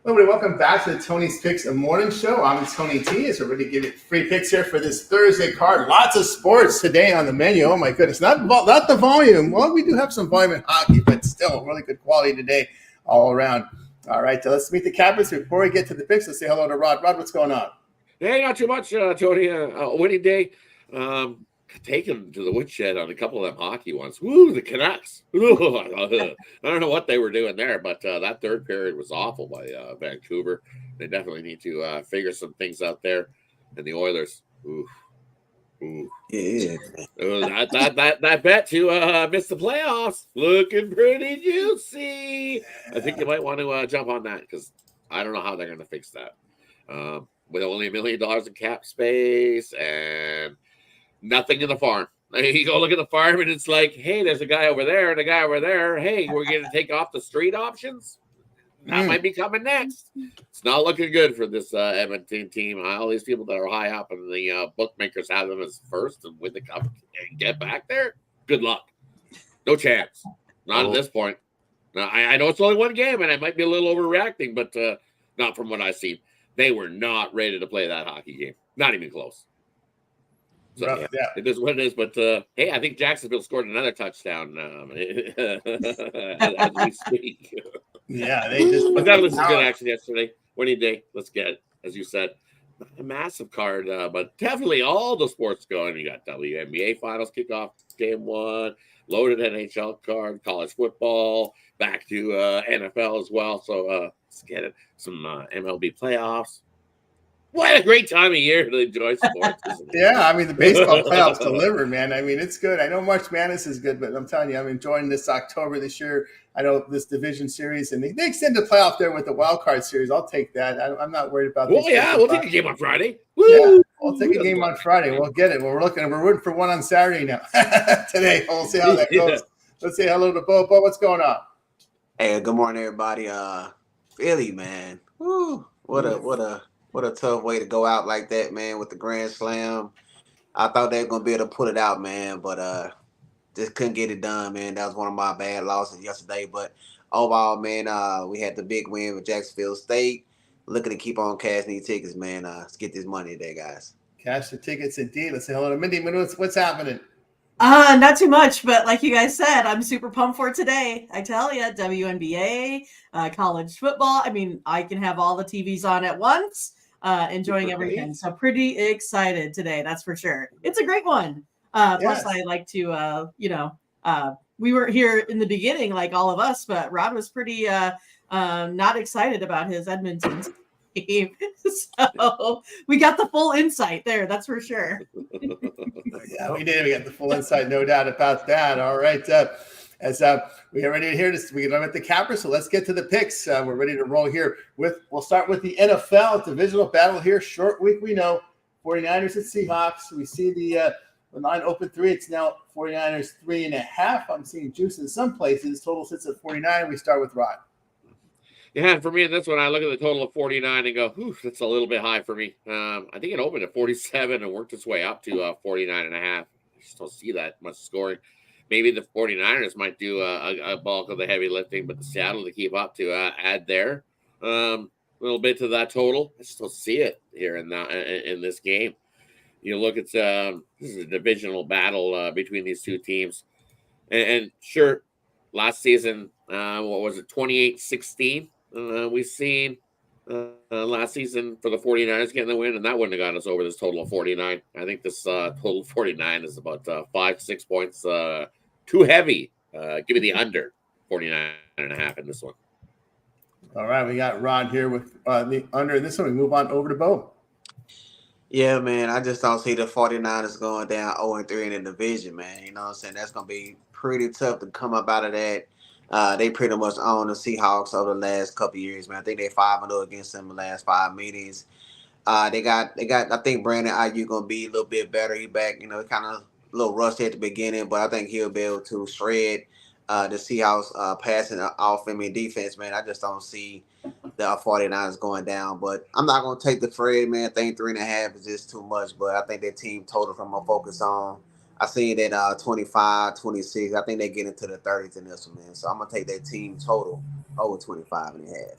Everybody, welcome back to the Tony's Picks Morning Show. I'm Tony T. As we're ready to give you free picks here for this Thursday card. Lots of sports today on the menu. Oh my goodness, not the volume. Well, we do have some volume in hockey, but still really good quality today all around. All right, let's meet the captains. Before we get to the picks, let's say hello to Rod. Rod, what's going on? Hey, not too much, Tony. Winning day. Taken to the woodshed on a couple of them hockey ones. Woo, the Canucks. Ooh, I don't know what they were doing there, but that third period was awful by Vancouver. They definitely need to figure some things out there. And the Oilers, ooh. Yeah. That bet to miss the playoffs looking pretty juicy. I think you might want to jump on that because I don't know how they're going to fix that. With only $1 million in cap space and nothing in the farm. You go look at the farm and it's like, hey, there's a guy over there and a guy over there. Hey, we're going to take off the street options. That might be coming next. It's not looking good for this Edmonton team. All these people that are high up and the bookmakers have them as first and win the cup and get back there. Good luck. No chance. Not at this point. Now, I know it's only one game and I might be a little overreacting, but not from what I've seen. They were not ready to play that hockey game. Not even close. So, yeah, it is what it is. But, hey, I think Jacksonville scored another touchdown as we speak. Yeah, they just. But that was some good action yesterday. Winning day. Let's get it, as you said. A massive card, but definitely all the sports going. You got WNBA finals kickoff game 1, loaded NHL card, college football, back to NFL as well. So let's get it. Some MLB playoffs. What a great time of year to enjoy sports, isn't it? Yeah, I mean, the baseball playoffs deliver, man. I mean, it's good. I know March Madness is good, but I'm telling you, I'm enjoying this October this year. I know this division series, and they extend the playoff there with the wild card series. I'll take that. I'm not worried about that. Oh, yeah, we'll take a game on Friday. Woo! Yeah, we'll take a game on Friday. We'll get it. We're rooting for one on Saturday now. Today, we'll see how that goes. Let's say hello to Bo. Bo, what's going on? Hey, good morning, everybody. Philly, man. Woo! What a tough way to go out like that, man, with the Grand Slam. I thought they were going to be able to put it out, man, but just couldn't get it done, man. That was one of my bad losses yesterday. But overall, man, we had the big win with Jacksonville State. Looking to keep on cashing these tickets, man. Let's get this money today, guys. Cash the tickets indeed. Let's say hello to Mindy. Mindy, what's happening? Not too much, but like you guys said, I'm super pumped for today. I tell you, WNBA, college football. I mean, I can have all the TVs on at once. Enjoying everything. So pretty excited today. That's for sure. It's a great one. Plus I like to, we weren't here in the beginning, like all of us, but Rod was pretty, not excited about his Edmonton team. So we got the full insight there. That's for sure. Yeah, we did. We got the full insight. No doubt about that. All right. As we are ready to hear this, we get at the capper, so let's get to the picks. We're ready to roll here. We'll start with the NFL divisional battle here. Short week, we know. 49ers at Seahawks. We see the line open 3. It's now 49ers 3.5. I'm seeing juice in some places. Total sits at 49. We start with Rod. Yeah, and for me, that's when I look at the total of 49 and go, "Ooh, that's a little bit high for me." I think it opened at 47 and worked its way up to 49.5. I just don't see that much scoring. Maybe the 49ers might do a bulk of the heavy lifting, but the Seattle to keep up to add there a little bit to that total. I just don't see it here in this game. You look at this is a divisional battle between these two teams. And sure, last season, what was it, 28-16? We've seen last season for the 49ers getting the win, and that wouldn't have got us over this total of 49. I think this total of 49 is about 5-6 points too heavy. Give me the under 49.5 in this one. All right, we got Rod here with the under in this one. We move on over to Bo. Yeah, man, I just don't see the 49ers going down 0-3 in the division, man. You know what I'm saying? That's going to be pretty tough to come up out of that. They pretty much own the Seahawks over the last couple of years, man. I think they're 5-0 against them in the last 5 meetings. They got. I think Brandon Ayuk gonna be a little bit better. He back, kind of a little rusty at the beginning, but I think he'll be able to shred the Seahawks passing offense and defense, man. I just don't see the 49ers going down, but I'm not gonna take the Fred, man. I think 3.5 is just too much, but I think that team total from a focus on. I see it at 25, 26. I think they get into the 30s in this one, man. So I'm going to take that team total over 25.5.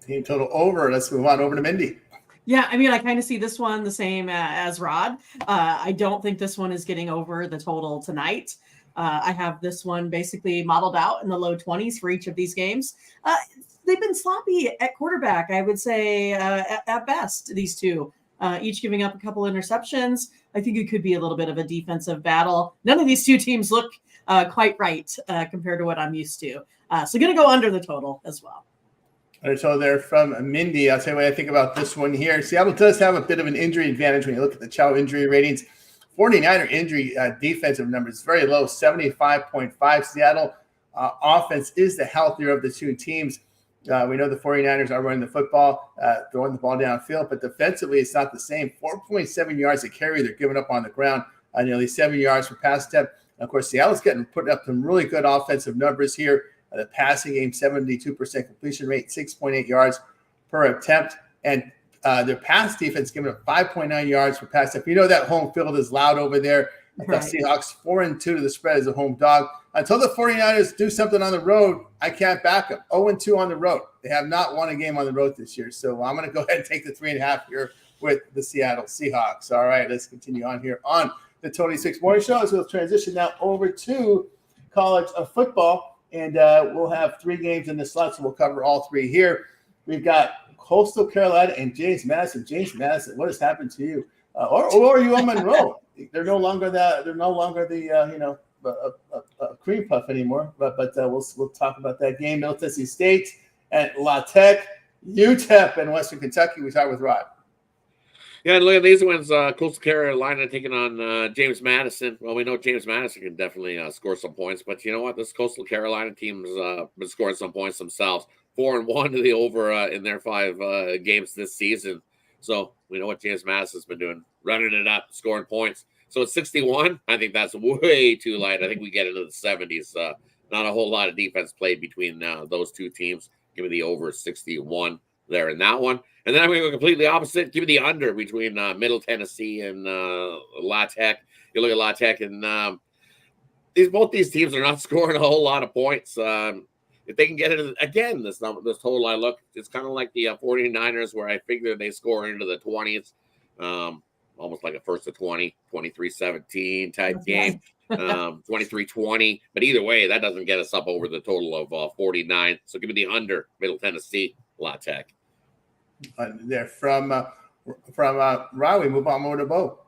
Team total over. Let's move on over to Mindy. Yeah, I mean, I kind of see this one the same as Rod. I don't think this one is getting over the total tonight. I have this one basically modeled out in the low 20s for each of these games. They've been sloppy at quarterback, I would say, at best, these two, each giving up a couple interceptions. I think it could be a little bit of a defensive battle. None of these two teams look quite right compared to what I'm used to. So going to go under the total as well. So there from Mindy. I'll tell you what I think about this one here. Seattle does have a bit of an injury advantage when you look at the Chow injury ratings. 49er injury defensive numbers very low, 75.5. Seattle offense is the healthier of the two teams. We know the 49ers are running the football, throwing the ball downfield, but defensively it's not the same. 4.7 yards a carry they're giving up on the ground, nearly 7 yards per pass attempt. Of course, Seattle's putting up some really good offensive numbers here. The passing game, 72% completion rate, 6.8 yards per attempt. And their pass defense giving up 5.9 yards per pass attempt. You know that home field is loud over there. Right. The Seahawks 4-2 to the spread as a home dog. Until the 49ers do something on the road, I can't back them. 0-2 on the road. They have not won a game on the road this year. So I'm going to go ahead and take the 3.5 here with the Seattle Seahawks. All right, let's continue on here on the Tony Six Morning Show. So we'll transition now over to college football. And we'll have 3 games in the slot, so we'll cover all 3 here. We've got Coastal Carolina and James Madison. James Madison, what has happened to you? Or are you on Monroe? They're no longer the cream puff anymore. But we'll talk about that game. Middle Tennessee State at La Tech, UTEP, and Western Kentucky. We talk with Rod. Yeah, and look at these ones. Coastal Carolina taking on James Madison. Well, we know James Madison can definitely score some points, but you know what? This Coastal Carolina team's been scoring some points themselves. 4-1 to the over in their 5 games this season. So we know what James Madison's been doing, running it up, scoring points. So it's 61. I think that's way too light. I think we get into the 70s. Not a whole lot of defense played between those two teams. Give me the over 61 there in that one. And then I'm going to go completely opposite. Give me the under between Middle Tennessee and La Tech. You look at La Tech, and both these teams are not scoring a whole lot of points. If they can get it again, this total, I look, it's kind of like the 49ers, where I figure they score into the 20s, almost like a first to 20, 23-17 type game, 23-20. But either way, that doesn't get us up over the total of 49. So give me the under, Middle Tennessee, La Tech. There from Rod, we move on over to Bo.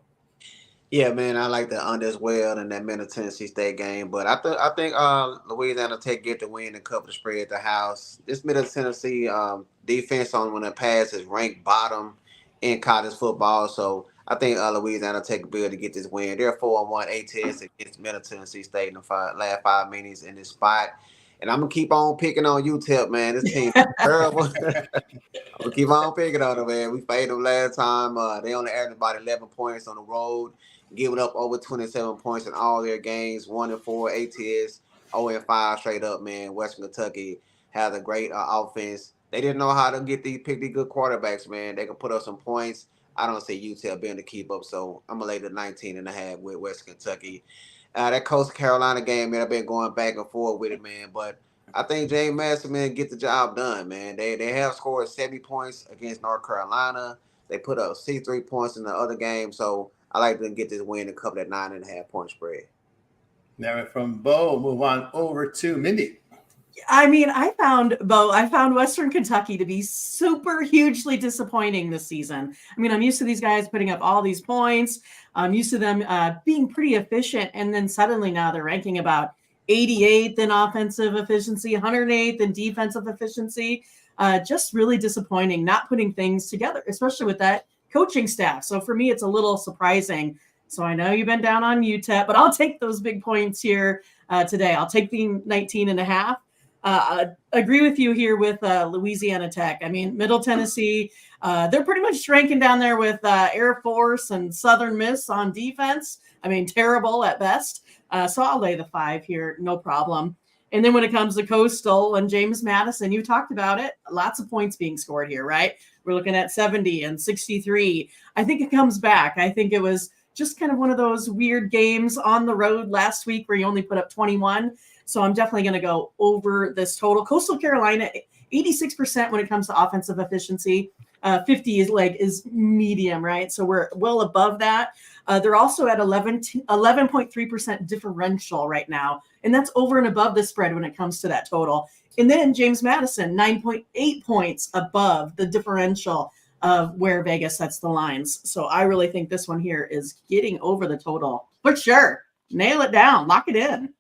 Yeah, man, I like the under as well in that Middle Tennessee State game. But I think Louisiana Tech get the win and cover the spread at the house. This Middle Tennessee defense on when it pass is ranked bottom in college football. So I think Louisiana Tech will be able to get this win. They're 4-1 ATS against Middle Tennessee State in the last 5 minutes in this spot. And I'm going to keep on picking on UTEP, man. This team is terrible. I'm going to keep on picking on them, man. We played them last time. They only averaged about 11 points on the road, giving up over 27 points in all their games, 1-4 ATS, 0-5 straight up, man. Western Kentucky has a great offense. They didn't know how to pick these good quarterbacks, man. They can put up some points. I don't see UTEP being able to keep up, so I'm going to lay the 19.5 with Western Kentucky. That Coastal Carolina game, man, I've been going back and forth with it, man. But I think James Madison, man, get the job done, man. They have scored 70 points against North Carolina. They put up 63 points in the other game. So I like to get this win and cover that 9.5 point spread. Now from Bo, move on over to Mindy. I mean, I found Western Kentucky to be super hugely disappointing this season. I mean, I'm used to these guys putting up all these points. I'm used to them being pretty efficient. And then suddenly now they're ranking about 88th in offensive efficiency, 108th in defensive efficiency. Just really disappointing, not putting things together, especially with that coaching staff. So for me, it's a little surprising. So I know you've been down on UTEP, but I'll take those big points here today. I'll take the 19.5. Agree with you here with Louisiana Tech. I mean, Middle Tennessee, they're pretty much ranking down there with Air Force and Southern Miss on defense. I mean, terrible at best. So I'll lay the 5 here, no problem. And then when it comes to Coastal and James Madison, you talked about it. Lots of points being scored here, right? We're looking at 70 and 63. I think it comes back. I think it was just kind of one of those weird games on the road last week where you only put up 21. So I'm definitely going to go over this total. Coastal Carolina 86% when it comes to offensive efficiency. 50 is medium, right? So we're well above that. They're also at 11.3% differential right now, and that's over and above the spread when it comes to that total. And then James Madison, 9.8 points above the differential of where Vegas sets the lines. So I really think this one here is getting over the total for sure. Nail it down, lock it in.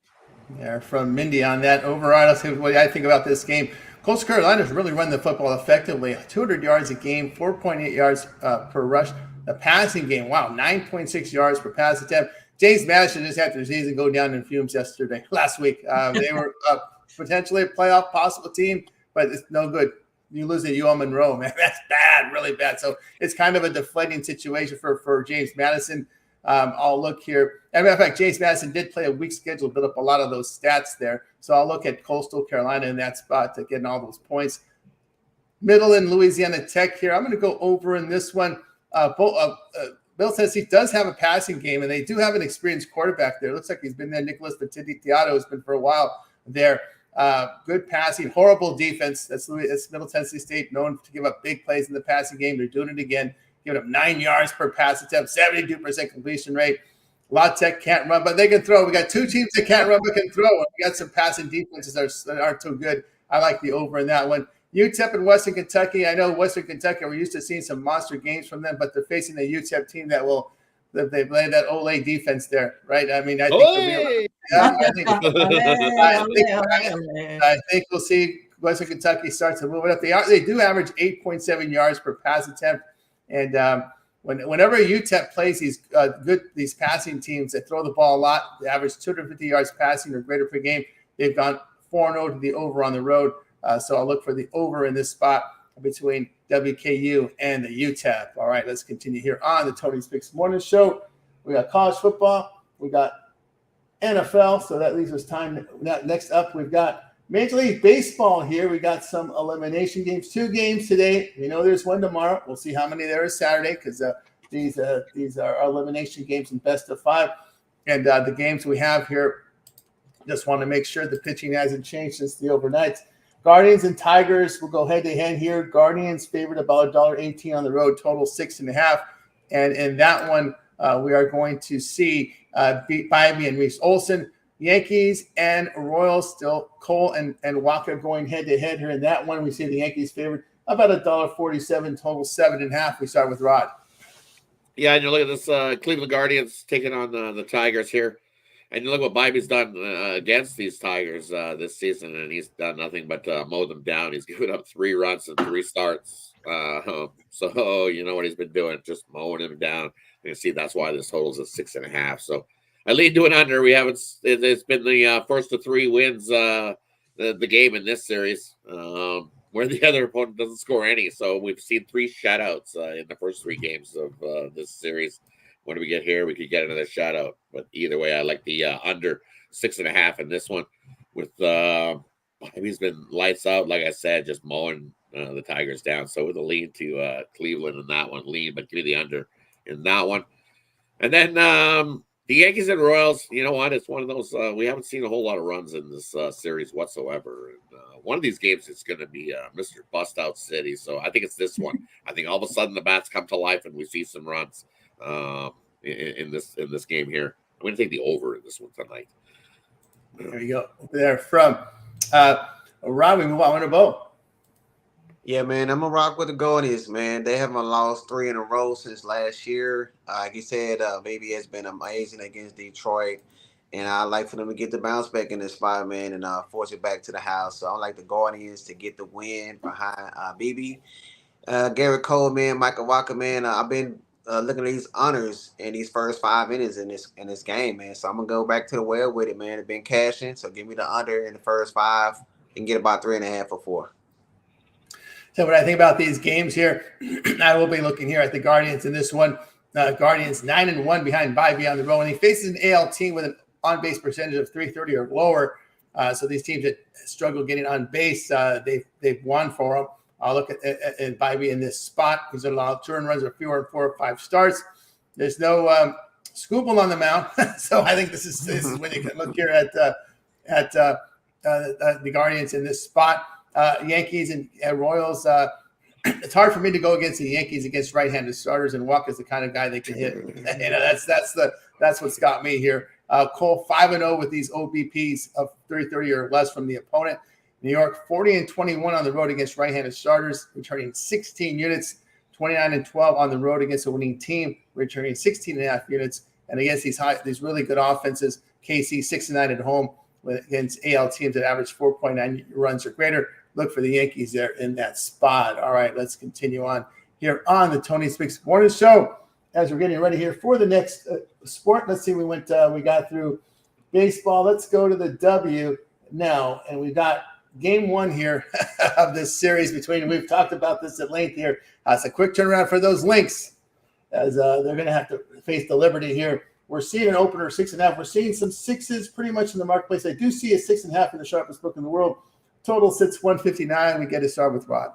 Yeah, from Mindy on that. Overall, let's see what I think about this game. Coastal Carolina's really run the football effectively. 200 yards a game, 4.8 yards per rush. The passing game, wow, 9.6 yards per pass attempt. James Madison just after the season go down in fumes last week. They were potentially a playoff possible team, but it's no good. You lose at UL Monroe, man. That's bad, really bad. So it's kind of a deflating situation for James Madison. I'll look here. As a matter of fact, James Madison did play a weak schedule, build up a lot of those stats there. So I'll look at Coastal Carolina in that spot to get all those points. Middle and Louisiana Tech here. I'm going to go over in this one. Middle Tennessee does have a passing game, and they do have an experienced quarterback there. It looks like he's been there. Nicholas Battidiato has been for a while there. Good passing, horrible defense. That's Middle Tennessee State, known to give up big plays in the passing game. They're doing it again, giving up 9 yards per pass attempt, 72% completion rate. La Tech can't run, but they can throw. We got two teams that can't run but can throw. We got some passing defenses that aren't too good. I like the over in that one. UTEP and Western Kentucky. I know Western Kentucky, we're used to seeing some monster games from them, but they're facing the UTEP team that they play that Olay defense there, right? I mean, I think we'll see Western Kentucky start to move it up. They do average 8.7 yards per pass attempt, and whenever UTEP plays these passing teams that throw the ball a lot, they average 250 yards passing or greater per game. They've gone 4-0 to the over on the road. So I'll look for the over in this spot between WKU and the UTEP. All right, let's continue here on the Tony's Picks Morning Show. We got college football. We got NFL. So that leaves us time. Next up, we've got Major League Baseball here. We got some elimination games. 2 games today. We know there's one tomorrow. We'll see how many there is Saturday because these are elimination games in best of 5. And the games we have here, just want to make sure the pitching hasn't changed since the overnights. Guardians and Tigers will go head-to-head here. Guardians favored about $1.18 on the road, total 6.5. And in that one, we are going to see Bybee and Reese Olson. Yankees and Royals still Cole and Waka going head-to-head here. In that one, we see the Yankees favored about $1.47, total 7.5. We start with Rod. Yeah, and you look at this Cleveland Guardians taking on the Tigers here. And you look what Bybee's done against these Tigers this season, and he's done nothing but mow them down. He's given up 3 runs and 3 starts. So you know what he's been doing, just mowing him down. You can see that's why this total's at 6.5. So I lead to an under. It's been the first of 3 wins the game in this series, where the other opponent doesn't score any. So we've seen 3 shutouts in the first 3 games of this series. When do we get here? We could get another shutout. But either way, I like the under 6.5 in this one. With he's been lights out, like I said, just mowing the Tigers down. So with a lean to Cleveland in that one, but give me the under in that one. And then the Yankees and Royals. You know what? It's one of those we haven't seen a whole lot of runs in this series whatsoever. And, one of these games is going to be Mr. Bust Out City. So I think it's this one. I think all of a sudden the bats come to life and we see some runs. In this game here, I'm going to take the over in this one tonight. There you go. There from Rob, we move on to Bo. Yeah, man, I'm gonna rock with the Guardians, man. They haven't lost 3 in a row since last year. Like you said, Baby has been amazing against Detroit, and I like for them to get the bounce back in this spot, man, and force it back to the house. So I like the Guardians to get the win behind BB. Garrett Cole, man, Michael Walker, man. I've been looking at these honors in these first 5 innings in this game, man. So I'm gonna go back to the well with it, man. It's been cashing, so give me the under in the first 5 and get about 3.5 or 4. So what I think about these games here, I will be looking here at the Guardians in this one. Guardians 9-1 behind Bybee on the road, and he faces an AL team with an on-base percentage of .330 or lower. So these teams that struggle getting on base, they've won for them. I'll look at Bybee in this spot. He's allowed 2 runs or fewer in 4 or 5 starts. There's no Scooble on the mound, so I think this is when you can look here at the Guardians in this spot. Yankees and Royals. It's hard for me to go against the Yankees against right-handed starters, and Walk is the kind of guy they can hit. That's what's got me here. Cole 5-0 with these OBPs of 330 or less from the opponent. New York 40-21 on the road against right-handed starters, returning 16 units. 29-12 on the road against a winning team, returning 16.5 units. And against these really good offenses, KC 6-9 at home against AL teams that average 4.9 runs or greater. Look for the Yankees there in that spot. All right, let's continue on here on the Tony Speaks Morning Show as we're getting ready here for the next sport. Let's see, we got through baseball. Let's go to the W now, and we got game one here of this series we've talked about this at length here. It's a quick turnaround for those Lynx as they're going to have to face the Liberty here. We're seeing an opener 6.5. We're seeing some sixes pretty much in the marketplace. I do see a 6.5 in the sharpest book in the world. Total sits 159. We get to start with Rod.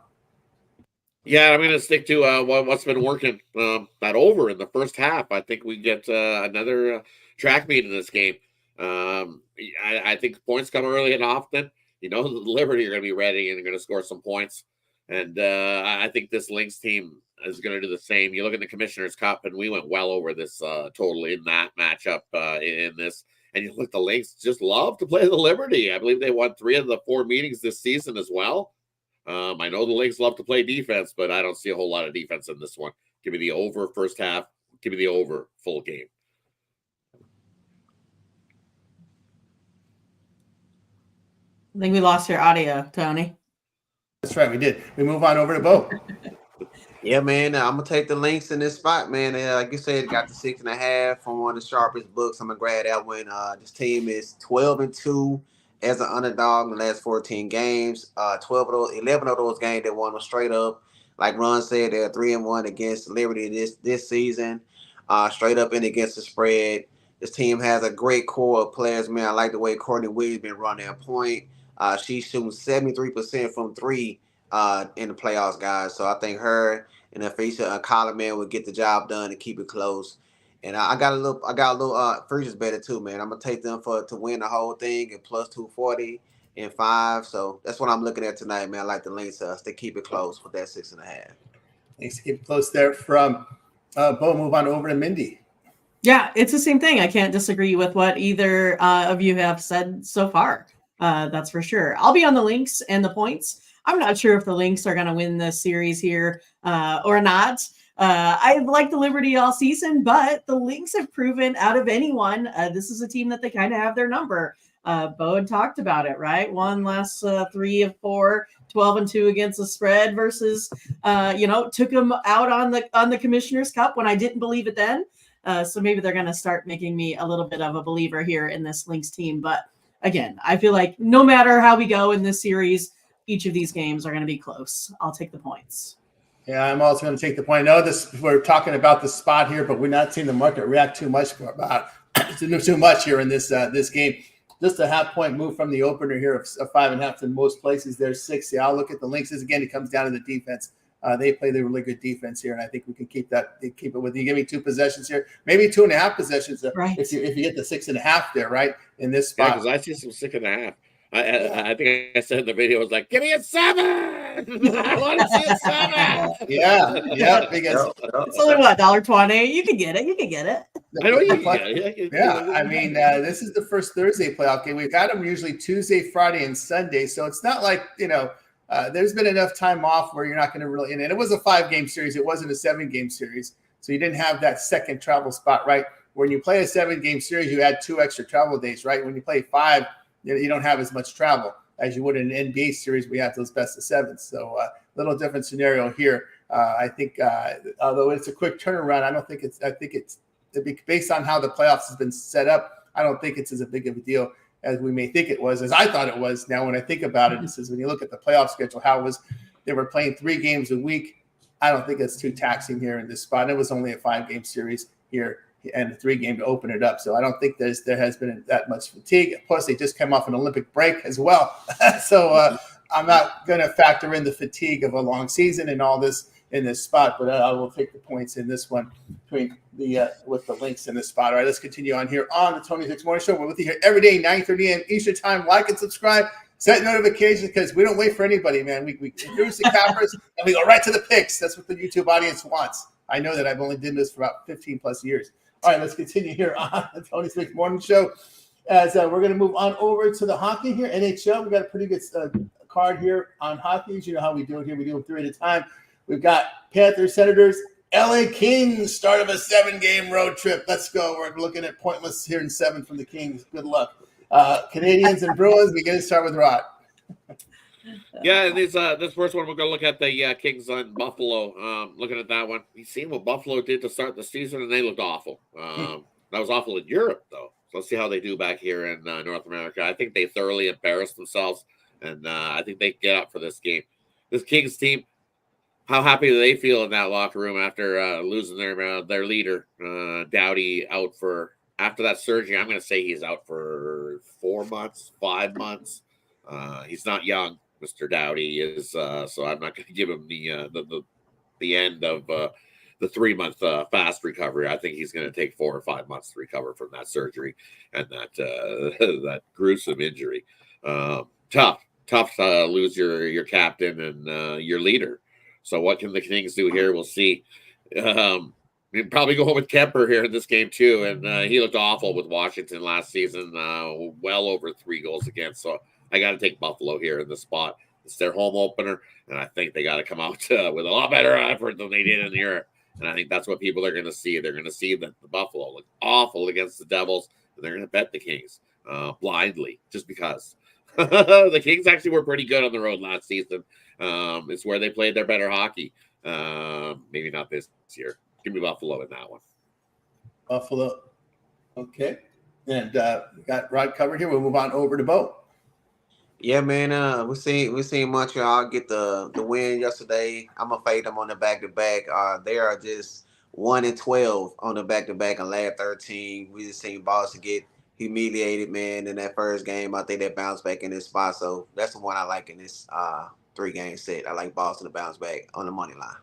Yeah, I'm going to stick to what's been working. That over in the first half. I think we get another track meet in this game. I think points come early and often. The Liberty are going to be ready and they're going to score some points. And I think this Lynx team is going to do the same. You look at the Commissioner's Cup, and we went well over this total in that matchup in this. And you look, the Lynx just love to play the Liberty. I believe they won 3 of the 4 meetings this season as well. I know the Lynx love to play defense, but I don't see a whole lot of defense in this one. Give me the over first half. Give me the over full game. I think we lost your audio, Tony. That's right, we did. We move on over to Bo. Yeah, man, I'm gonna take the Lynx in this spot, man. Like you said, got the 6.5 from one of the sharpest books. I'm gonna grab that one. This team is 12-2 as an underdog in the last 14 games. 11 of those games they won them straight up. Like Ron said, they're 3-1 against Liberty this season. Straight up and against the spread. This team has a great core of players, man. I like the way Courtney Williams been running a point. She's shooting 73% from 3 in the playoffs, guys. So I think her and Aficia Coleman will get the job done and keep it close. And I got a little Frisia's better too, man. I'm gonna take them to win the whole thing at plus 240 and 5. So that's what I'm looking at tonight, man. I like the Lynx to keep it close with that 6.5. Thanks to keep it close there from Bo. Move on over to Mindy. Yeah, it's the same thing. I can't disagree with what either of you have said so far. That's for sure. I'll be on the Lynx and the points. I'm not sure if the Lynx are going to win this series here or not. I like the Liberty all season, but the Lynx have proven out of anyone, this is a team that they kind of have their number. Bo had talked about it, right? Won last 3 of 4, 12-2 against the spread versus, took them out on the Commissioner's Cup when I didn't believe it then. So maybe they're going to start making me a little bit of a believer here in this Lynx team. But again, I feel like no matter how we go in this series, each of these games are going to be close. I'll take the points. Yeah, I'm also going to take the point. I know we're talking about the spot here, but we're not seeing the market react too much here in this game. Just a half-point move from the opener here of 5.5 in most places. There's 6. Yeah, I'll look at the Lynx. Again, it comes down to the defense. They play the really good defense here, and I think we can keep it with you. Give me 2 possessions here, maybe 2.5 possessions. Right. If you get the 6.5 there, right in this spot. Yeah, because I see some 6.5. I think I said in the video, I was like, give me a 7. I want to see a 7. Yeah. Because it's only what, $1.20? You can get it. I know you can get it. Yeah, I mean, this is the first Thursday playoff game. We've got them usually Tuesday, Friday, and Sunday. So it's not like, there's been enough time off where you're not going to really – and it was a 5-game series. It wasn't a 7-game series. So you didn't have that second travel spot, right? When you play a 7-game series, you add 2 extra travel days, right? When you play 5, you don't have as much travel as you would in an NBA series. We have those best of 7s. So a little different scenario here. I think, although it's a quick turnaround, I think it's based on how the playoffs has been set up. I don't think it's as big of a deal as we may think it was, as I thought it was. Now, when I think about it, this is when you look at the playoff schedule, they were playing 3 games a week. I don't think it's too taxing here in this spot. It was only a 5-game series here and a 3-game to open it up. So I don't think there has been that much fatigue. Plus, they just came off an Olympic break as well. So I'm not going to factor in the fatigue of a long season and all this in this spot, but I will take the points in this one with the Lynx in this spot. All right, let's continue on here on the Tony Speaks Morning Show. We're with you here every day, 9:30 a.m. Eastern Time. Like and subscribe. set notifications because we don't wait for anybody, man. We introduce the cappers and we go right to the picks. That's what the YouTube audience wants. I know that I've only done this for about 15 plus years. All right, let's continue here on the Tony Smith Morning Show. As we're going to move on over to the hockey here, NHL. We got a pretty good card here on hockey. You know how we do it here. We do them 3 at a time. We've got Panthers, Senators, LA Kings, start of a 7-game road trip. Let's go. We're looking at pointless here in 7 from the Kings. Good luck. Canadians and Bruins. We're going to start with Rod. Yeah, this first one, we're going to look at the Kings on Buffalo. Looking at that one, you've seen what Buffalo did to start the season, and they looked awful. That was awful in Europe, though. So let's see how they do back here in North America. I think they thoroughly embarrassed themselves, and I think they get up for this game. This Kings team, how happy do they feel in that locker room after losing their leader, Doughty, out for after that surgery? I'm going to say he's out for 4 months, 5 months. He's not young, Mr. Doughty is, so I'm not going to give him the end of the 3-month fast recovery. I think he's going to take 4 or 5 months to recover from that surgery and that that gruesome injury. Tough to lose your captain and your leader. So what can the Kings do here? We'll see. We'd probably go with Kemper here in this game too, and he looked awful with Washington last season. Well over 3 goals against. So I got to take Buffalo here in the spot. It's their home opener, and I think they got to come out with a lot better effort than they did in Europe. And I think that's what people are going to see. They're going to see that the Buffalo look awful against the Devils, and they're going to bet the Kings blindly just because. The Kings actually were pretty good on the road last season. It's where they played their better hockey. Maybe not this year. Give me Buffalo in that one. Buffalo. Okay. And we got Rod covered here. We'll move on over to Bo. Yeah, man. We seen Montreal get the win yesterday. I'm gonna fade them on the back-to-back. They are just 1-12 on the back-to-back and last 13. We just seen Boston get humiliated, man, in that first game. I think they bounced back in this spot. So that's the one I like in this 3-game set. I like Boston to bounce back on the money line.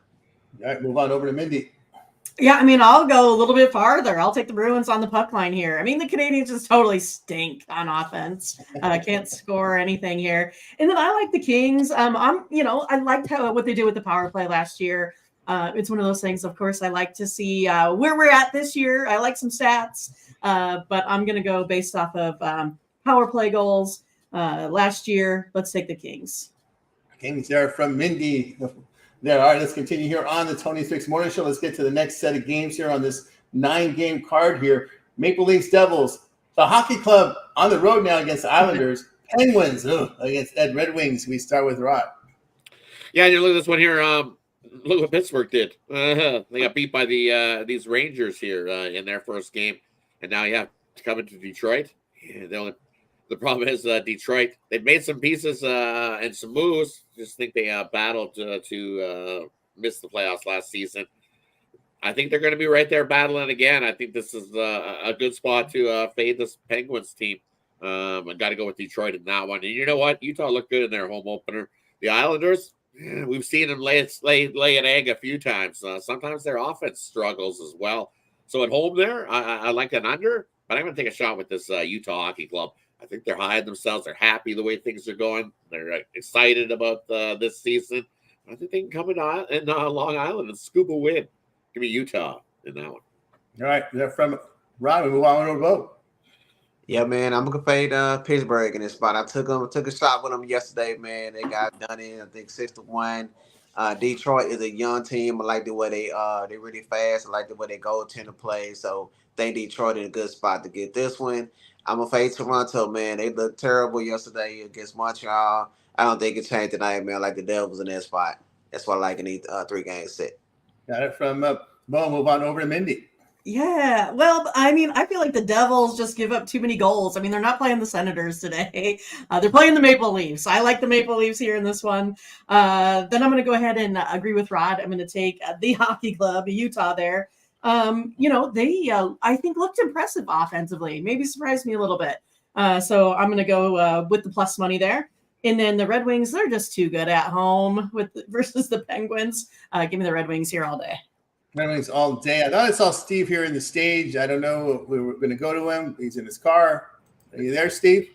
All right, move on over to Mindy. Yeah, I mean, I'll go a little bit farther. I'll take the Bruins on the puck line here. I mean, the Canadians just totally stink on offense. Can't score anything here. And then I like the Kings. I liked what they did with the power play last year. It's one of those things, of course, I like to see where we're at this year. I like some stats, but I'm going to go based off of power play goals last year. Let's take the Kings. Kings there from Mindy. There. All right, let's continue here on the Tony Six Morning Show. Let's get to the next set of games here on this 9-game card here. Maple Leafs Devils. The hockey club on the road now against the Islanders. Penguins against Ed Red Wings. We start with Rod. Yeah, and you look at this one here. Look what Pittsburgh did. They got beat by these Rangers here in their first game. And now you have to come into Detroit. Yeah, the problem is Detroit. They've made some pieces and some moves. Just think they battled to miss the playoffs last season. I think they're going to be right there battling again. I think this is a good spot to fade this Penguins team. I got to go with Detroit in that one. And you know what? Utah looked good in their home opener. The Islanders, we've seen them lay an egg a few times. Sometimes their offense struggles as well. So at home there, I like an under, but I'm going to take a shot with this Utah Hockey Club. I think they're high on themselves. They're happy the way things are going. They're excited about this season. I think they can come in Long Island and scoop a win. Give me Utah in that one. All right, they're from Rod. We move on to vote. Yeah, man, I'm gonna fade Pittsburgh in this spot. I took a shot with them yesterday, man. They got done in, I think 6-1. Detroit is a young team. I like the way they're really fast. I like the way they goaltender play. So I think Detroit in a good spot to get this one. I'm gonna fade Toronto, man. They looked terrible yesterday against Montreal. I don't think it changed tonight, man. I like the Devils in that spot. That's what I like in these 3-game set. Got it from Bo. Move on over to Mindy. Yeah, well, I mean, I feel like the Devils just give up too many goals. I mean, they're not playing the Senators today. They're playing the Maple Leafs. I like the Maple Leafs here in this one. Then I'm going to go ahead and agree with Rod. I'm going to take the Hockey Club, Utah there. They, I think, looked impressive offensively. Maybe surprised me a little bit. So I'm going to go with the plus money there. And then the Red Wings, they're just too good at home versus the Penguins. Give me the Red Wings here all day. Red Wings all day. I thought I saw Steve here in the stage. I don't know if we were going to go to him. He's in his car. Are you there, Steve?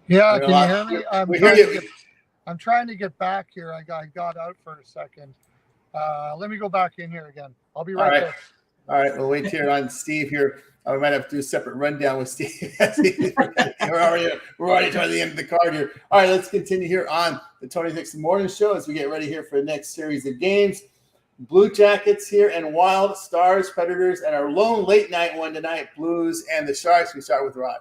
Yeah, can you hear me? We hear you. I'm trying to get back here. I got out for a second. Let me go back in here again. I'll be right there. All right, we'll wait here on Steve here. We might have to do a separate rundown with Steve. we're already toward the end of the card here. All right, let's continue here on the Tony Dixon Morning Show as we get ready here for the next series of games. Blue Jackets here and Wild, Stars, Predators, and our lone late night one tonight, Blues and the Sharks. We start with Rod.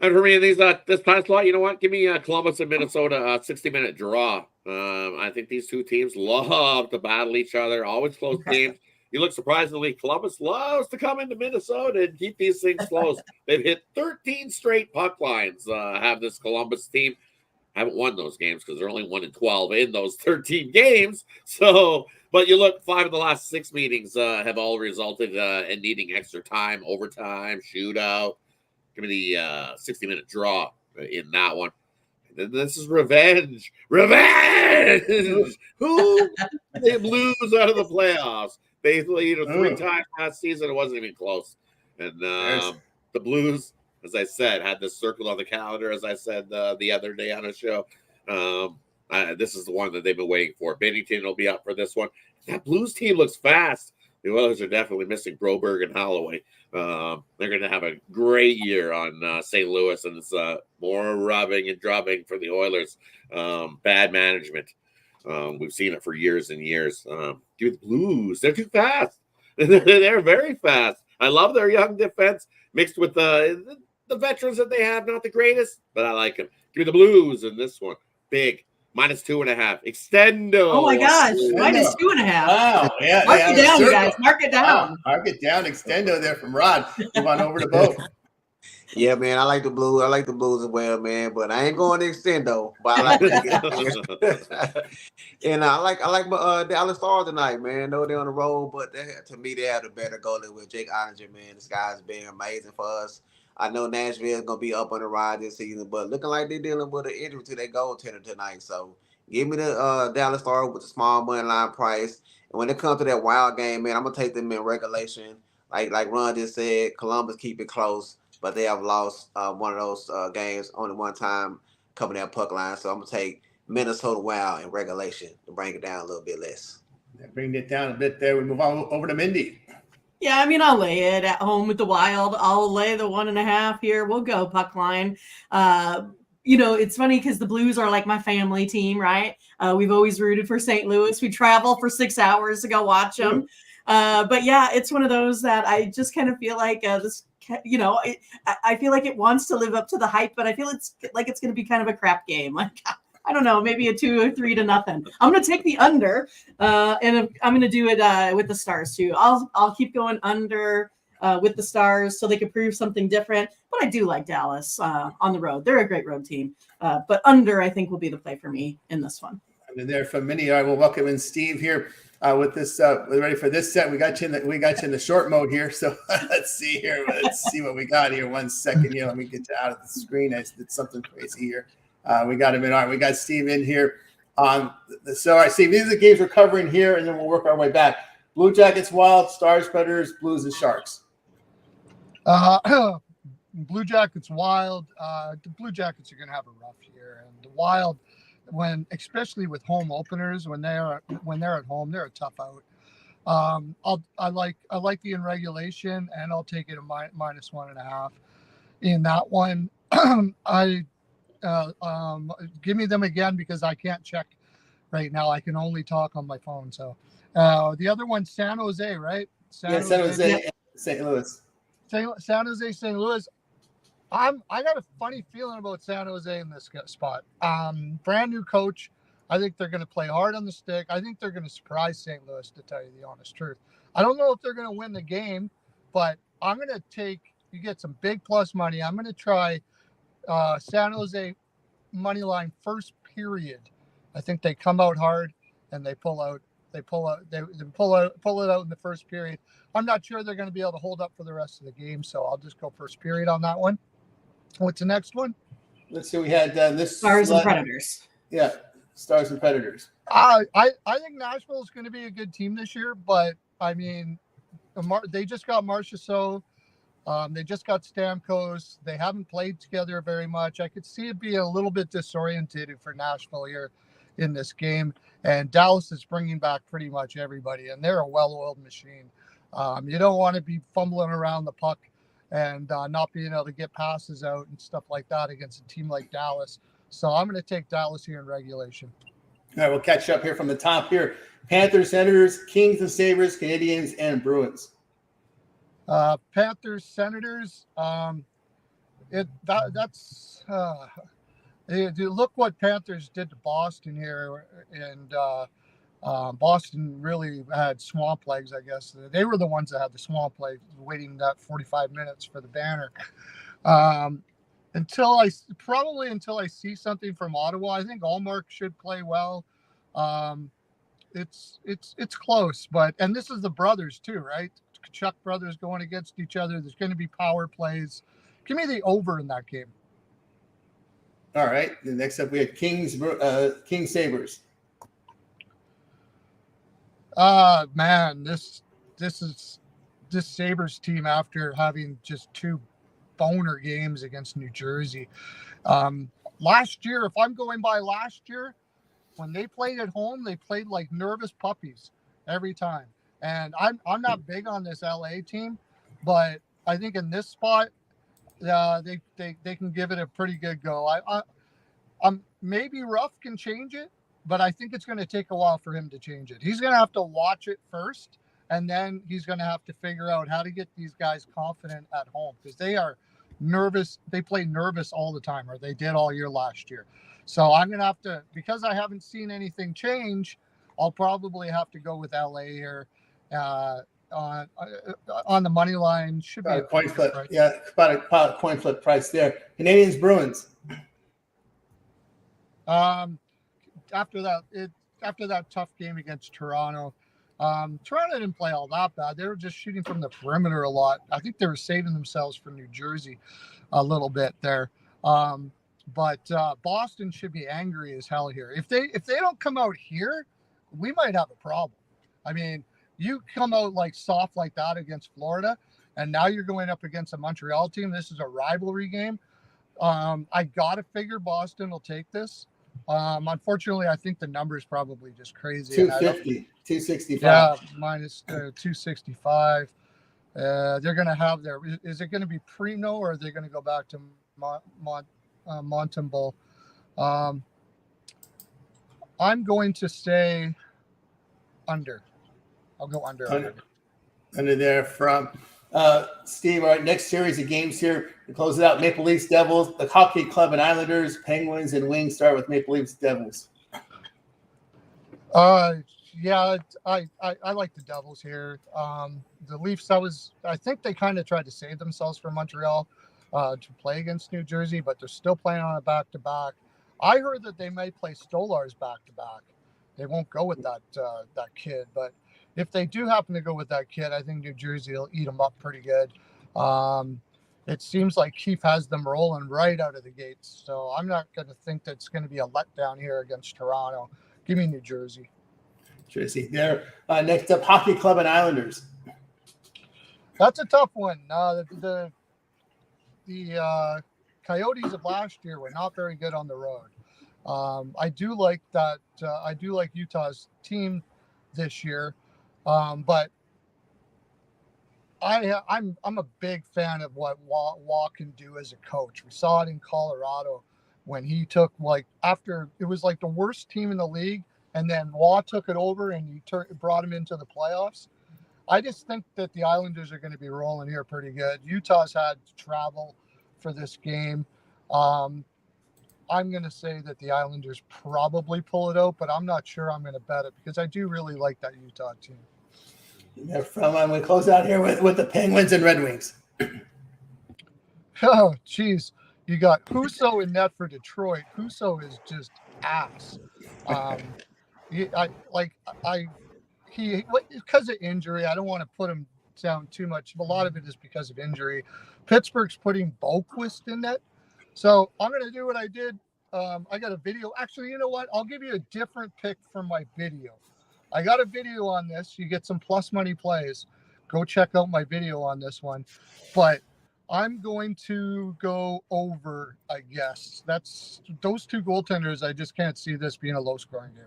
And for me, this past lot, you know what? Give me Columbus and Minnesota 60-minute draw. I think these two teams love to battle each other. Always close games. You look surprisingly, Columbus loves to come into Minnesota and keep these things close. They've hit 13 straight puck lines. Have this Columbus team haven't won those games because they're only 1-12 in those 13 games. So, but you look, 5 of the last 6 meetings have all resulted in needing extra time, overtime, shootout. Give me the 60-minute draw in that one. This is revenge. Revenge! Who they lose out of the playoffs? They 3 times last season. It wasn't even close. And the Blues, as I said, had this circled on the calendar, as I said the other day on a show. This is the one that they've been waiting for. Bennington will be up for this one. That Blues team looks fast. The Oilers are definitely missing Broberg and Holloway. They're going to have a great year on St. Louis, and it's more rubbing and drubbing for the Oilers. Bad management. We've seen it for years and years. Dude, the Blues, they're too fast. They're very fast. I love their young defense mixed with the veterans that they have. Not the greatest, but I like them. Give me the Blues in this one. Big. -2.5. Extendo. Oh my gosh. -2.5. Wow. Yeah. Mark it down, you guys. Mark it down. Wow. Mark it down. Extendo there from Rod. Move on over to Bo. Yeah, man, I like the Blues. I like the Blues as well, man. But I ain't going to extendo. But I like it. And I like my Dallas Stars tonight, man. No, they're on the road, but to me, they have the better goalie with Jake Ottinger, man. This guy's been amazing for us. I know Nashville is gonna be up on the ride this season, but looking like they're dealing with an injury to their goaltender tonight. So give me the Dallas Stars with the small money line price. And when it comes to that wild game, man, I'm gonna take them in regulation. Like Ron just said, Columbus keep it close, but they have lost one of those games only one time coming that puck line. So I'm gonna take Minnesota Wild in regulation to bring it down a little bit less. Bring it down a bit there. We move on over to Mindy. Yeah, I mean, I'll lay it at home with the Wild. I'll lay the 1.5 here. We'll go puck line. It's funny because the Blues are like my family team, right? We've always rooted for St. Louis. We travel for 6 hours to go watch them. But yeah, it's one of those that I just kind of feel like this. I feel like it wants to live up to the hype, but I feel it's like it's going to be kind of a crap game. Like, I don't know, maybe a 2 or 3 to nothing. I'm going to take the under, and I'm going to do it with the Stars too. I'll keep going under with the Stars so they can prove something different. But I do like Dallas on the road. They're a great road team. But under, I think, will be the play for me in this one. And there from Minnie, I will welcome in Steve here with this. We're ready for this set. We got you in the short mode here. So let's see here. Let's see what we got here. 1 second here. Let me get out of the screen. I did something crazy here. We got him in. All right, we got Steve in here. So, all right, Steve, these are the games we're covering here, and then we'll work our way back. Blue Jackets, Wild, Stars, Predators, Blues, and Sharks. Blue Jackets, Wild. The Blue Jackets are going to have a rough year, and the Wild, especially with home openers, when they're at home, they're a tough out. I like the in regulation, and I'll take it a -1.5 in that one. Give me them again because I can't check right now. I can only talk on my phone. So the other one, San Jose, right? San Jose, St. Louis. San Jose, St. Louis. I got a funny feeling about San Jose in this spot. Brand new coach. I think they're going to play hard on the stick. I think they're going to surprise St. Louis, to tell you the honest truth. I don't know if they're going to win the game, but I'm going to you get some big plus money. I'm going to try San Jose money line first period. I think they come out hard and they pull it out in the first period. I'm not sure they're going to be able to hold up for the rest of the game, so I'll just go first period on that one. What's the next one? Let's see. We had this Stars and Predators. Yeah, Stars and Predators. I think Nashville is going to be a good team this year, but I mean, they just got Marchessault. They just got Stamkos. They haven't played together very much. I could see it being a little bit disorientated for Nashville here in this game. And Dallas is bringing back pretty much everybody, and they're a well-oiled machine. You don't want to be fumbling around the puck and not being able to get passes out and stuff like that against a team like Dallas. So I'm going to take Dallas here in regulation. All right, we'll catch up here from the top here. Panthers, Senators, Kings and Sabres, Canadians, and Bruins. Panthers, Senators. Look what Panthers did to Boston here, and Boston really had swamp legs. I guess they were the ones that had the swamp legs, waiting that 45 minutes for the banner. Until I see something from Ottawa, I think Allmark should play well. It's close, and this is the brothers too, right? Chuck brothers going against each other. There's going to be power plays. Give me the over in that game. All right. The next up, we have Kings Sabres. Man, this Sabres team, after having just 2 boner games against New Jersey. Last year, if I'm going by last year, when they played at home, they played like nervous puppies every time. And I'm not big on this LA team, but I think in this spot, they can give it a pretty good go. I'm maybe Ruff can change it, but I think it's going to take a while for him to change it. He's going to have to watch it first, and then he's going to have to figure out how to get these guys confident at home, because they are nervous. They play nervous all the time, or they did all year last year. So I'm going to have to, because I haven't seen anything change, I'll probably have to go with LA here. On the money line, should be a coin flip. Price. Yeah, about a coin flip price there. Canadians, Bruins. After that tough game against Toronto, Toronto didn't play all that bad. They were just shooting from the perimeter a lot. I think they were saving themselves from New Jersey a little bit there. But Boston should be angry as hell here. If they don't come out here, we might have a problem. I mean, you come out like soft like that against Florida, and now you're going up against a Montreal team. This is a rivalry game. I gotta figure Boston will take this. Unfortunately, I think the number is probably just crazy. 250, 265. Yeah, minus 265. They're going to have their. Is it going to be Primo, or are they going to go back to Montembeault? I'm going to say under. I'll go under there from Steve. All right, next series of games here to close it out. Maple Leafs, Devils, the Hockey Club and Islanders, Penguins, and Wings. Start with Maple Leafs, Devils. Yeah, I like the Devils here. The Leafs, I think they kind of tried to save themselves from Montreal to play against New Jersey, but they're still playing on a back-to-back. I heard that they may play Stolarz back-to-back. They won't go with that kid, but if they do happen to go with that kid, I think New Jersey will eat them up pretty good. It seems like Keefe has them rolling right out of the gates, so I'm not going to think that's going to be a letdown here against Toronto. Give me New Jersey. Jersey there. Next up, Hockey Club and Islanders. That's a tough one. The Coyotes of last year were not very good on the road. I do like that. I do like Utah's team this year, but I'm a big fan of what Waugh can do as a coach. We saw it in Colorado when he took after it was like the worst team in the league, and then Waugh took it over and he brought him into the playoffs. I just think that the Islanders are going to be rolling here pretty good. Utah's had travel for this game. I'm going to say that the Islanders probably pull it out, but I'm not sure I'm going to bet it because I do really like that Utah team. From we close out here with the Penguins and Red Wings. Oh, geez. You got Husso in net for Detroit. Husso is just ass. Because of injury, I don't want to put him down too much. A lot of it is because of injury. Pittsburgh's putting Boquist in net. So I'm going to do what I did. I got a video. Actually, you know what? I'll give you a different pick from my video. I got a video on this. You get some plus money plays. Go check out my video on this one. But I'm going to go over, I guess. That's those two goaltenders. I just can't see this being a low-scoring game.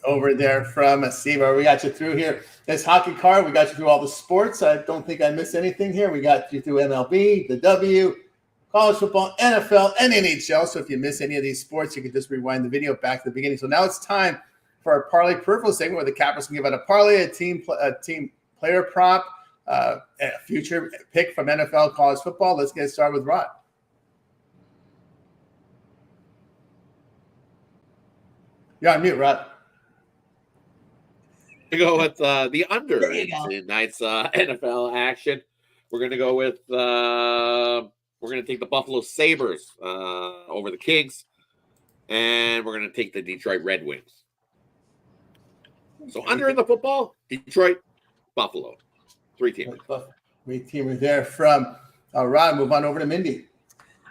Over there from Steve. We got you through here. This hockey card, we got you through all the sports. I don't think I missed anything here. We got you through MLB, the W, college football, NFL, and NHL. So if you miss any of these sports, you can just rewind the video back to the beginning. So now it's time for our parlay peripheral segment where the Cappers can give out a parlay, a team player prop, a future pick from NFL, college football. Let's get started with Rod. You're on mute, Rod. We go with the under in tonight's NFL action. We're going to go with we're going to take the Buffalo Sabres over the Kings, and we're going to take the Detroit Red Wings. So under in the football, Detroit, Buffalo, 3-teamers. 3-teamers there from Rod. Move on over to Mindy.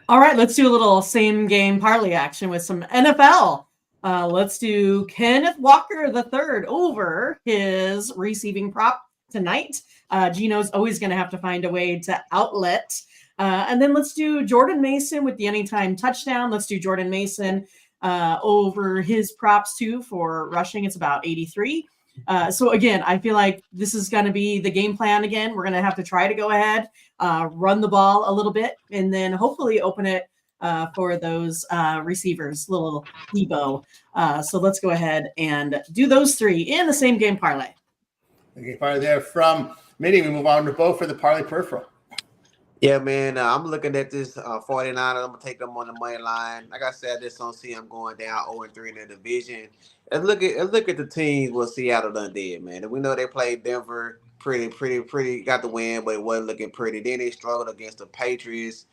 All right, let's do a little same game parlay action with some NFL. Let's do Kenneth Walker III over his receiving prop tonight. Gino's always going to have to find a way to outlet. And then let's do Jordan Mason with the anytime touchdown. Let's do Jordan Mason over his props too for rushing. It's about 83. So again, I feel like this is going to be the game plan again. We're going to have to try to go ahead, run the ball a little bit, and then hopefully open it for those receivers, little Debo. So let's go ahead and do those three in the same game parlay. Okay, parlay there from Mindy. We move on to Bo for the parlay peripheral. Yeah, man, I'm looking at this 49. I'm going to take them on the money line. Like I said, I just don't see them going down 0-3 in the division. And look at the teams what Seattle done did, man. And we know they played Denver pretty, got the win, but it wasn't looking pretty. Then they struggled against the Patriots,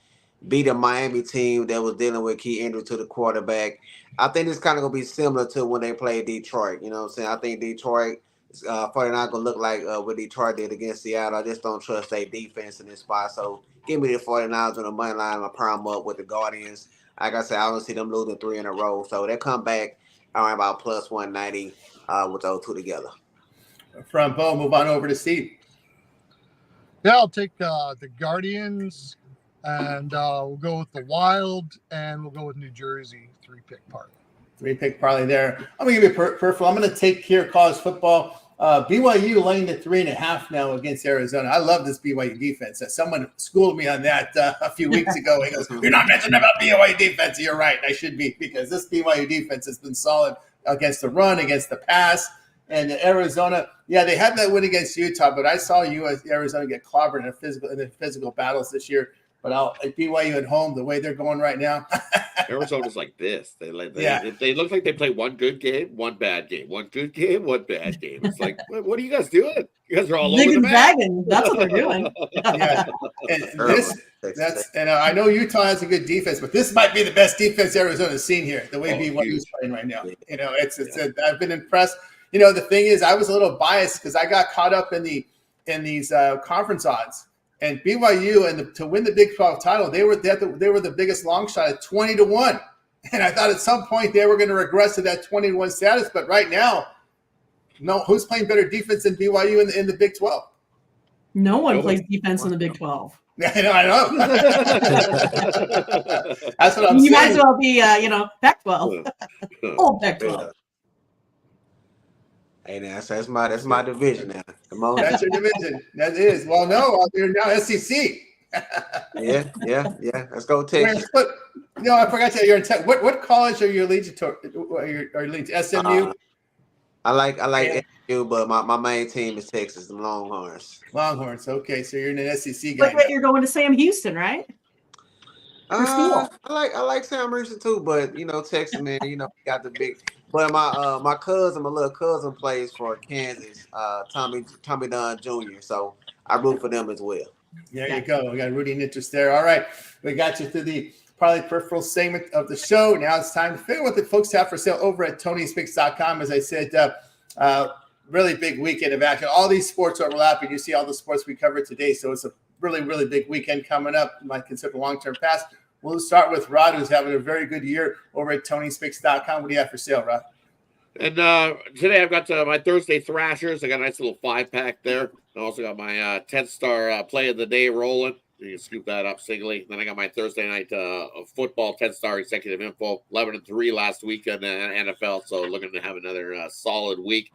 beat a Miami team that was dealing with key injury to the quarterback. I think it's kind of going to be similar to when they played Detroit. You know what I'm saying? I think Detroit, 49 going to look like what Detroit did against Seattle. I just don't trust their defense in this spot. So give me the 49ers on the money line. I'll pair them up with the Guardians. Like I said, I don't see them losing 3 in a row. So they come back around about plus 190 with those two together. From Bo, move on over to Steve. Yeah, I'll take the Guardians, and we'll go with the Wild, and we'll go with New Jersey 3-pick parlay. 3-pick parlay there. I'm going to give you a peripheral. I'm going to take here college football. BYU laying the 3.5 now against Arizona. I love this BYU defense. Someone schooled me on that a few weeks ago. He goes, "You're not mentioning about BYU defense." You're right. I should be, because this BYU defense has been solid against the run, against the pass. And Arizona, yeah, they had that win against Utah, but I saw Arizona get clobbered in the physical battles this year. But BYU at home, the way they're going right now. Arizona's like this. They look like they play one good game, one bad game, one good game, one bad game. It's like, what are you guys doing? You guys are all over the map. That's what they're doing. Yeah, and I know Utah has a good defense, but this might be the best defense Arizona's seen here. The way BYU is playing right now, I've been impressed. The thing is, I was a little biased because I got caught up in these conference odds. And BYU to win the Big 12 title, they were the biggest long shot at 20-1. And I thought at some point they were going to regress to that 20-1 status. But right now, no, who's playing better defense than BYU in the Big 12? No one plays defense in the Big 12. I know. That's what I'm saying. You might as well be, Pac-12. Old Pac-12. Hey, now that's my division now. Come on. That's your division. That is. Well, no, you're now SEC. Yeah. Let's go Texas. I forgot to. You're in Texas. What college are you allegiant to? Are you allegiant to SMU? I like SMU, but my main team is Texas, the Longhorns. Longhorns. Okay, so you're in an SEC guy. But you're going to Sam Houston, right? I like Sam Houston too, but Texas, man, got the big. But my little cousin plays for Kansas, Tommy Dunn Jr. So I root for them as well. There you go. We got rooting interest there. All right, we got you through the probably peripheral segment of the show. Now it's time to figure out what the folks have for sale over at Tony'sPicks.com. As I said, really big weekend of action. All these sports overlapping. You see all the sports we covered today, so it's a really, really big weekend coming up. You might consider long-term pass. We'll start with Rod, who's having a very good year over at Tony'sPicks.com. What do you have for sale, Rod? And today I've got my Thursday Thrashers. I got a nice little 5-pack there. I also got my 10-star play of the day rolling. You can scoop that up singly. Then I got my Thursday night football 10-star executive info, 11-3 last week in the NFL. So looking to have another solid week.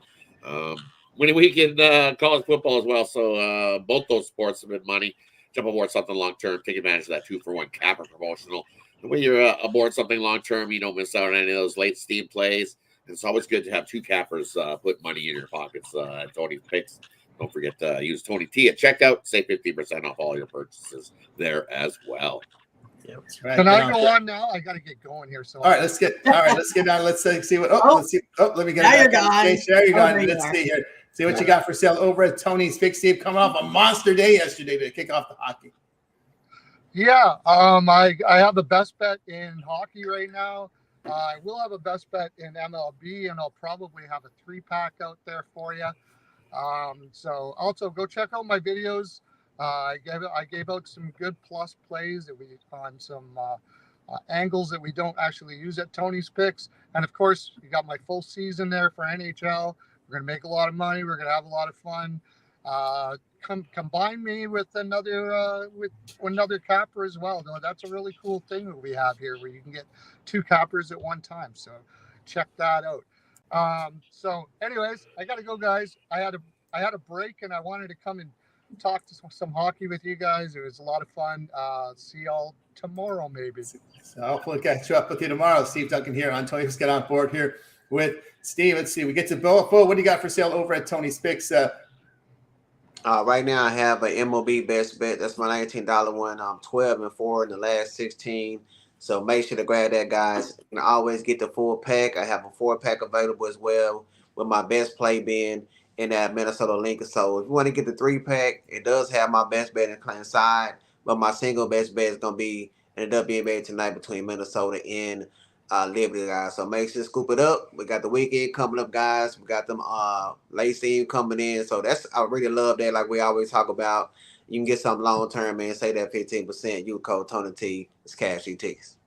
Winning week in college football as well. So both those sports have been money. Jump aboard something long term. Take advantage of that 2-for-1 capper promotional. The way you're aboard something long term, you don't miss out on any of those late steam plays. It's always good to have two cappers put money in your pockets at Tony's Picks. Don't forget to use Tony T at checkout. Save 50% off all your purchases there as well. Yep. Can I go on now? I got to get going here. So all right, let's get down. Let's see what. Let's see. Let me get now it. You're gone. There you go. Let's see here. See what you got for sale over at Tony's Picks. Steve, coming off a monster day yesterday to kick off the hockey. Yeah, I have the best bet in hockey right now. I will have a best bet in MLB, and I'll probably have a 3-pack out there for you. So also go check out my videos. I gave out some good plus plays that we on some angles that we don't actually use at Tony's Picks, and of course you got my full season there for NHL. We're gonna make a lot of money. We're gonna have a lot of fun. Combine me with another capper as well. Though that's a really cool thing that we have here, where you can get 2 cappers at one time. So check that out. So anyways, I gotta go, guys. I had a break, and I wanted to come and talk to some hockey with you guys. It was a lot of fun. See y'all tomorrow, maybe. So hopefully catch up with you tomorrow. Steve Duncan here on Tony's. Get on board here with Steve. Let's see. We get to Bill. What do you got for sale over at Tony's Picks? Right now I have an MLB best bet. That's my $19 one. I'm 12-4 in the last 16. So make sure to grab that, guys. You can always get the full pack. I have a 4-pack available as well, with my best play being in that Minnesota link. So if you want to get the 3-pack, it does have my best bet in Clan side, but my single best bet is going to be in the WNBA tonight between Minnesota and Liberty, guys. So make sure to scoop it up. We got the weekend coming up, guys. We got them late season coming in. So I really love that. Like we always talk about, you can get something long term, man. Say that 15%. You code Tony T. It's cash tickets.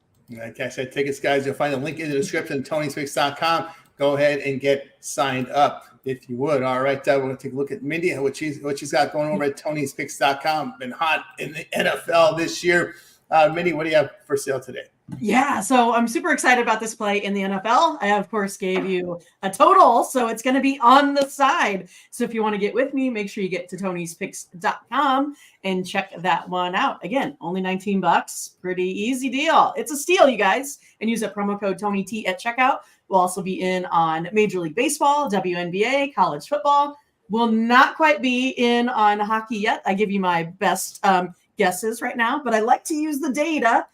Cash tickets, guys. You'll find the link in the description. Tony'sPicks.com. Go ahead and get signed up if you would. All right, we're going to take a look at Mindy, what she's got going over at Tony'sPicks.com. Been hot in the NFL this year. Mindy, what do you have for sale today? Yeah, so I'm super excited about this play in the NFL. I, of course, gave you a total, so it's going to be on the side. So if you want to get with me, make sure you get to Tony'sPicks.com and check that one out. Again, only $19. Pretty easy deal. It's a steal, you guys. And use that promo code TonyT at checkout. We'll also be in on Major League Baseball, WNBA, college football. Will not quite be in on hockey yet. I give you my best guesses right now, but I like to use the data.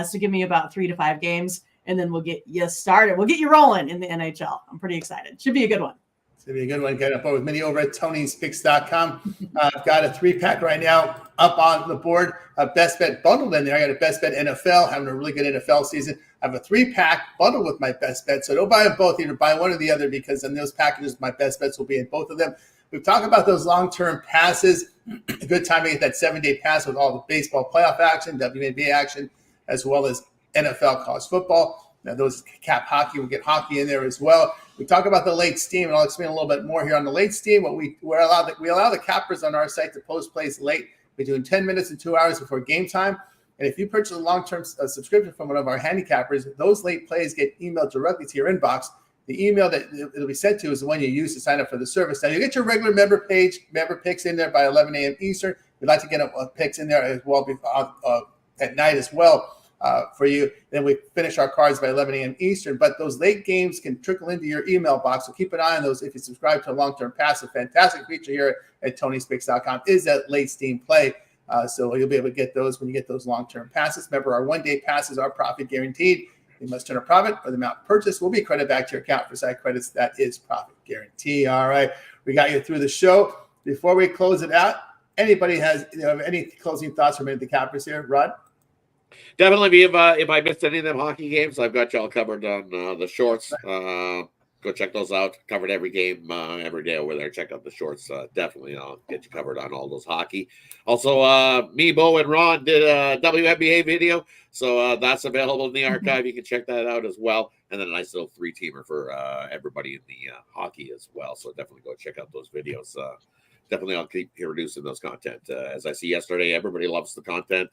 So give me about 3 to 5 games, and then we'll get you started. We'll get you rolling in the NHL. I'm pretty excited. Should be a good one. Should be a good one. Get up with Mindy over at Tony'sPicks.com. I've got a 3-pack right now up on the board. A best bet bundled in there. I got a best bet NFL, having a really good NFL season. I have a 3-pack bundled with my best bet. So don't buy them both. Either buy one or the other, because in those packages, my best bets will be in both of them. We've talked about those long-term passes. A good time to get that 7-day pass with all the baseball playoff action, WNBA action, as well as NFL college football. Now, those cap hockey, we'll get hockey in there as well. We talk about the late steam, and I'll explain a little bit more here on the late steam. We allow the cappers on our site to post plays late between 10 minutes and 2 hours before game time. And if you purchase a long-term subscription from one of our handicappers, those late plays get emailed directly to your inbox. The email that it'll be sent to is the one you use to sign up for the service. Now, you get your regular member picks in there by 11 a.m. Eastern. We'd like to get picks in there as well at night as well for you. Then we finish our cards by 11 a.m. Eastern. But those late games can trickle into your email box. So keep an eye on those if you subscribe to a long-term pass. A fantastic feature here at Tony'sPicks.com is that late steam play. So you'll be able to get those when you get those long-term passes. Remember, our one-day passes are profit guaranteed. You must turn a profit, or the amount purchased will be credited back to your account for site credits. That is profit guarantee. All right, we got you through the show. Before we close it out, anybody has any closing thoughts from any of the cappers here? Rod? Definitely, if I missed any of them hockey games, I've got y'all covered on the shorts. Go check those out. Covered every game every day over there. Check out the shorts. Definitely, I'll get you covered on all those hockey. Also, me, Bo, and Ron did a WNBA video, so that's available in the archive. You can check that out as well. And then a nice little 3-teamer for everybody in the hockey as well. So definitely go check out those videos. definitely I'll keep producing those content. As I see yesterday, everybody loves the content.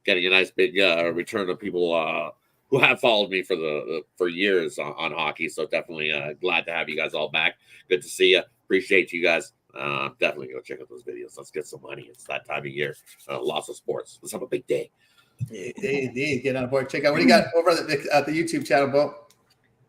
Getting a nice big return of people who have followed me for years on hockey. So definitely glad to have you guys all back. Good to see you. Appreciate you guys. Definitely go check out those videos. Let's get some money. It's that time of year. Lots of sports. Let's have a big day. Yeah, indeed. Get on board. Check out what do you got over at the YouTube channel, Bo?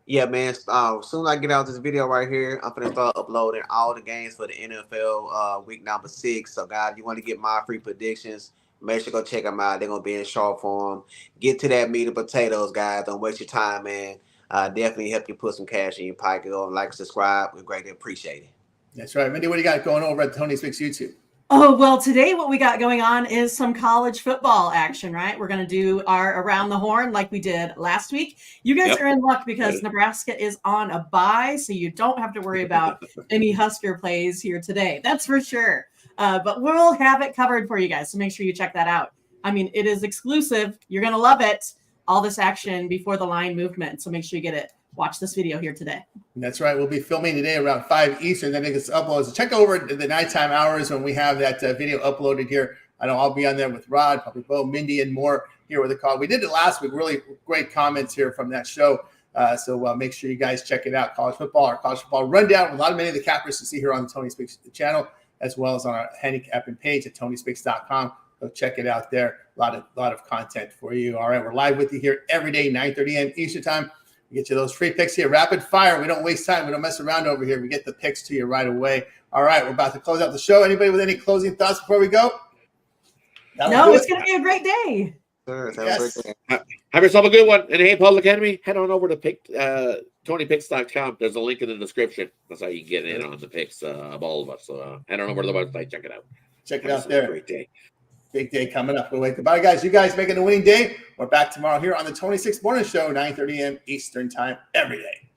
Yeah, man. Soon as I get out this video right here, I'm gonna start uploading all the games for the NFL week number 6. So, guys, you want to get my free predictions? Make sure to go check them out. They're gonna be in short form. Get to that meat and potatoes, guys. Don't waste your time, man. Definitely help you put some cash in your pocket. Go and like, subscribe. We greatly appreciate it. That's right. Mindy, what do you got going over at Tony Speaks YouTube? Oh, well, today what we got going on is some college football action, right? We're going to do our Around the Horn like we did last week. You guys are in luck because Nebraska is on a bye, so you don't have to worry about any Husker plays here today. That's for sure. But we'll have it covered for you guys, so make sure you check that out. I mean, it is exclusive. You're going to love it. All this action before the line movement, so make sure you get it. Watch this video here today. That's right. We'll be filming today around 5 Eastern. Then it gets uploaded. So check over the nighttime hours when we have that video uploaded here. I know I'll be on there with Rod, probably Bo, Mindy, and more here with the call. We did it last week. Really great comments here from that show. So make sure you guys check it out. College football rundown. Many of the cappers to see here on the Tony Speaks channel, as well as on our handicapping page at tonyspeaks.com. Go check it out there. A lot of content for you. All right, we're live with you here every day, 9:30 a.m. Eastern time. We get you those free picks here. Rapid fire. We don't waste time. We don't mess around over here. We get the picks to you right away. All right, we're about to close out the show. Anybody with any closing thoughts before we go? No, it's going to be a great day. Sure, Yes. Have yourself a good one. And hey, Public Enemy, head on over to TonyPicks.com. There's a link in the description. That's how you can get in on the picks of all of us. So head on over to the website. Check it out. Check it out there. Great day. Big day coming up. We'll wait. Goodbye, guys. You guys making a winning day. We're back tomorrow here on the 26th Morning Show, 9:30 a.m. Eastern time every day.